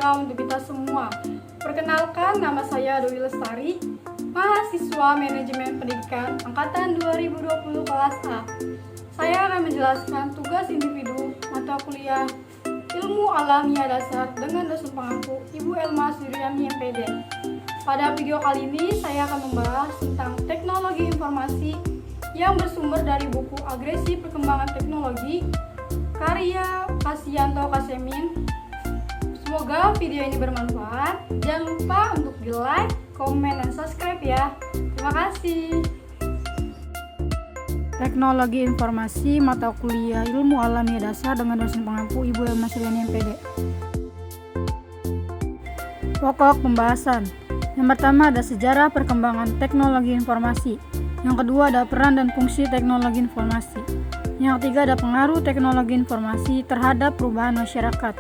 berguna untuk kita semua. Perkenalkan, nama saya Dewi Lestari, mahasiswa Manajemen Pendidikan Angkatan 2020 kelas A. Saya akan menjelaskan tugas individu mata kuliah Ilmu Alamiah Dasar dengan dosen pengampu Ibu Elma Suryani MPD. Pada video kali ini saya akan membahas tentang teknologi informasi yang bersumber dari buku Agresi Perkembangan Teknologi karya Kasianto Kasemin. Semoga video ini bermanfaat. Jangan lupa untuk di like, komen, dan subscribe ya. Terima kasih. Teknologi Informasi Mata Kuliah Ilmu Alamiah Dasar dengan dosen pengampu Ibu Elma Suryani MPD. Pokok pembahasan. Yang pertama ada sejarah perkembangan teknologi informasi. Yang kedua ada peran dan fungsi teknologi informasi. Yang ketiga ada pengaruh teknologi informasi terhadap perubahan masyarakat.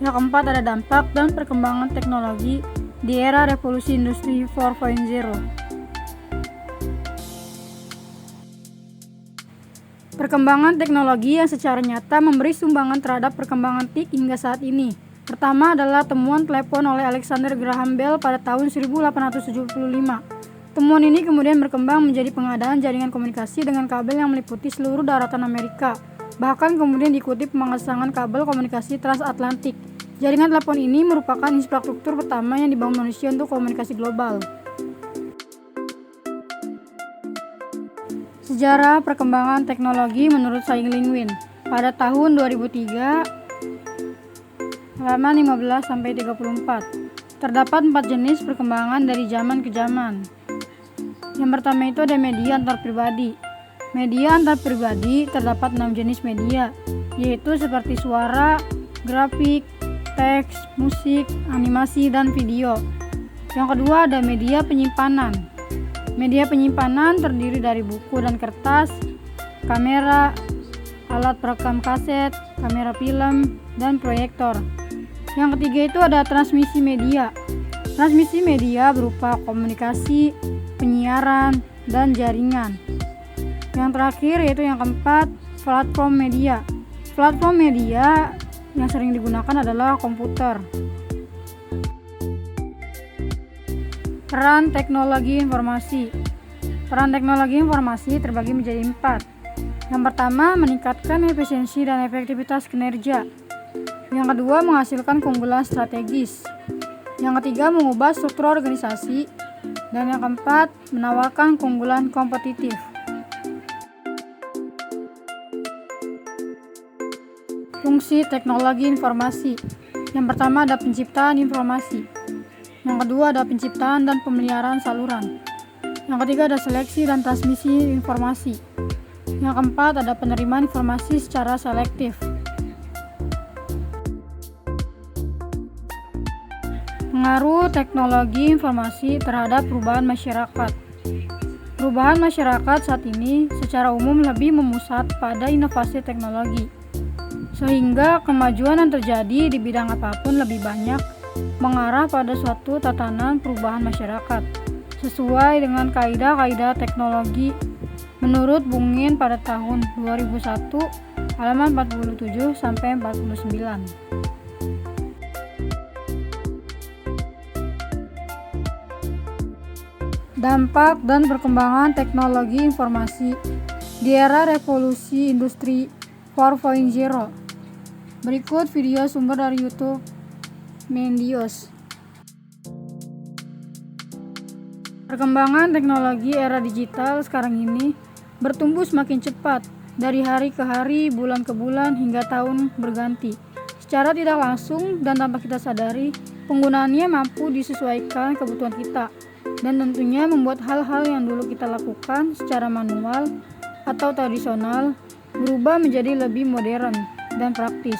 Yang keempat ada dampak dan perkembangan teknologi di era revolusi industri 4.0. Perkembangan teknologi yang secara nyata memberi sumbangan terhadap perkembangan TIK hingga saat ini. Pertama adalah temuan telepon oleh Alexander Graham Bell pada tahun 1875. Temuan ini kemudian berkembang menjadi pengadaan jaringan komunikasi dengan kabel yang meliputi seluruh daratan Amerika. Bahkan kemudian diikuti pemasangan kabel komunikasi transatlantik. Jaringan telepon ini merupakan infrastruktur pertama yang dibangun manusia untuk komunikasi global. Sejarah perkembangan teknologi menurut Tsai Ing-wen. Pada tahun 2003, halaman 15-34, terdapat 4 jenis perkembangan dari zaman ke zaman. Yang pertama itu ada media antar pribadi. Media antar pribadi terdapat 6 jenis media, yaitu seperti suara, grafik, teks, musik, animasi, dan video. Yang kedua ada media penyimpanan. Media penyimpanan terdiri dari buku dan kertas, kamera, alat perekam kaset, kamera film, dan proyektor. Yang ketiga itu ada transmisi media. Transmisi media berupa komunikasi, penyiaran, dan jaringan. Yang terakhir yaitu yang keempat, platform media. Platform media yang sering digunakan adalah komputer. Peran teknologi informasi. Peran teknologi informasi terbagi menjadi 4. Yang pertama, meningkatkan efisiensi dan efektivitas kinerja. Yang kedua, menghasilkan keunggulan strategis. Yang ketiga, mengubah struktur organisasi. Dan yang keempat, menawarkan keunggulan kompetitif. Fungsi teknologi informasi. Yang pertama ada penciptaan informasi. Yang kedua ada penciptaan dan pemeliharaan saluran. Yang ketiga ada seleksi dan transmisi informasi. Yang keempat ada penerimaan informasi secara selektif. Pengaruh teknologi informasi terhadap perubahan masyarakat. Perubahan masyarakat saat ini secara umum lebih memusat pada inovasi teknologi, sehingga kemajuan yang terjadi di bidang apapun lebih banyak mengarah pada suatu tatanan perubahan masyarakat sesuai dengan kaidah-kaidah teknologi menurut Bungin pada tahun 2001 halaman 47-49. Dampak dan perkembangan teknologi informasi di era revolusi industri 4.0. Berikut video sumber dari YouTube Mendios. Perkembangan teknologi era digital sekarang ini bertumbuh semakin cepat dari hari ke hari, bulan ke bulan, hingga tahun berganti. Secara tidak langsung dan tanpa kita sadari, penggunaannya mampu disesuaikan kebutuhan kita dan tentunya membuat hal-hal yang dulu kita lakukan secara manual atau tradisional berubah menjadi lebih modern dan praktis.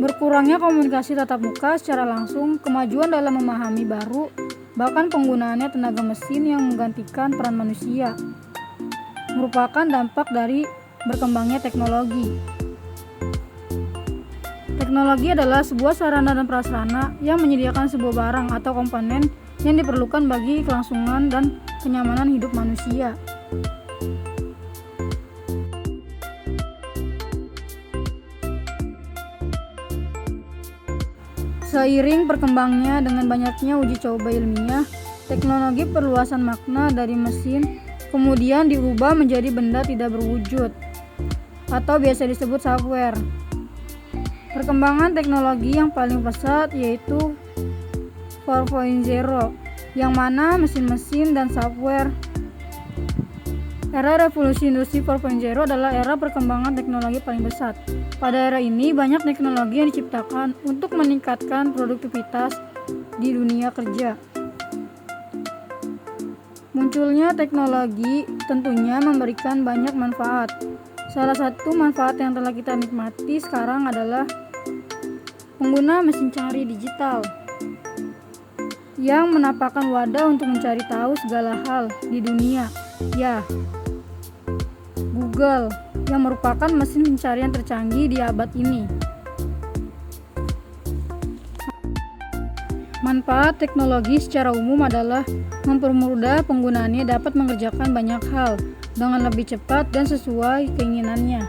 Berkurangnya komunikasi tatap muka secara langsung, kemajuan dalam memahami baru, bahkan penggunaannya tenaga mesin yang menggantikan peran manusia, merupakan dampak dari berkembangnya teknologi. Teknologi adalah sebuah sarana dan prasarana yang menyediakan sebuah barang atau komponen yang diperlukan bagi kelangsungan dan kenyamanan hidup manusia. Seiring berkembangnya dengan banyaknya uji coba ilmiah, teknologi perluasan makna dari mesin kemudian diubah menjadi benda tidak berwujud atau biasa disebut software. Perkembangan teknologi yang paling pesat yaitu 4.0, yang mana mesin-mesin dan software. Era revolusi industri 4.0 adalah era perkembangan teknologi paling pesat. Pada era ini banyak teknologi yang diciptakan untuk meningkatkan produktivitas di dunia kerja. Munculnya teknologi tentunya memberikan banyak manfaat. Salah satu manfaat yang telah kita nikmati sekarang adalah pengguna mesin cari digital yang menampakkan wadah untuk mencari tahu segala hal di dunia. Ya, Google yang merupakan mesin pencarian tercanggih di abad ini. Manfaat teknologi secara umum adalah mempermudah penggunaannya dapat mengerjakan banyak hal dengan lebih cepat dan sesuai keinginannya.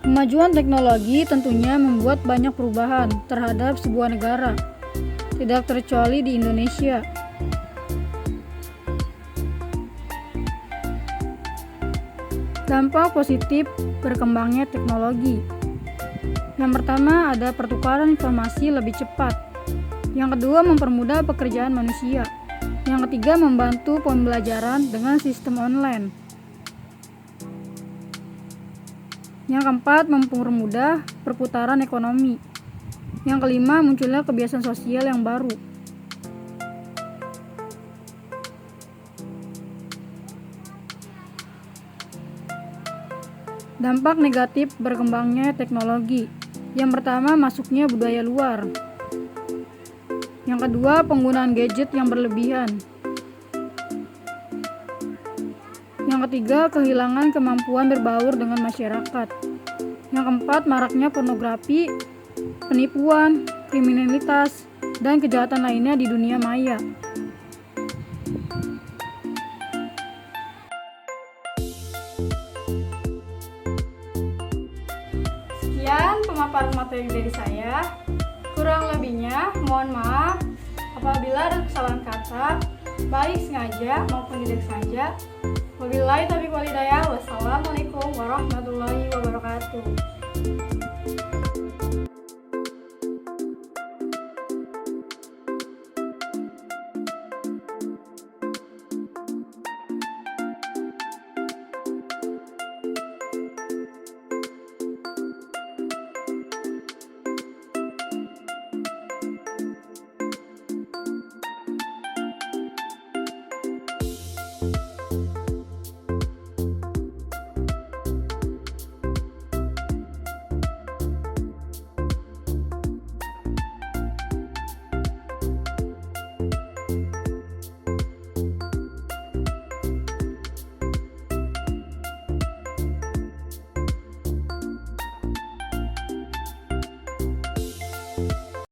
Kemajuan teknologi tentunya membuat banyak perubahan terhadap sebuah negara, tidak terkecuali di Indonesia. Dampak positif berkembangnya teknologi. Yang pertama ada pertukaran informasi lebih cepat. Yang kedua mempermudah pekerjaan manusia. Yang ketiga membantu pembelajaran dengan sistem online. Yang keempat mempermudah perputaran ekonomi. Yang kelima munculnya kebiasaan sosial yang baru. Dampak negatif berkembangnya teknologi. Yang pertama, masuknya budaya luar. Yang kedua, penggunaan gadget yang berlebihan. Yang ketiga, kehilangan kemampuan berbaur dengan masyarakat. Yang keempat, maraknya pornografi, penipuan, kriminalitas, dan kejahatan lainnya di dunia maya. Sekian pemaparan materi dari saya. Kurang lebihnya, mohon maaf apabila ada kesalahan kata, baik sengaja maupun tidak sengaja. Wabillahi taufiq wal hidayah. Wassalamualaikum warahmatullahi wabarakatuh.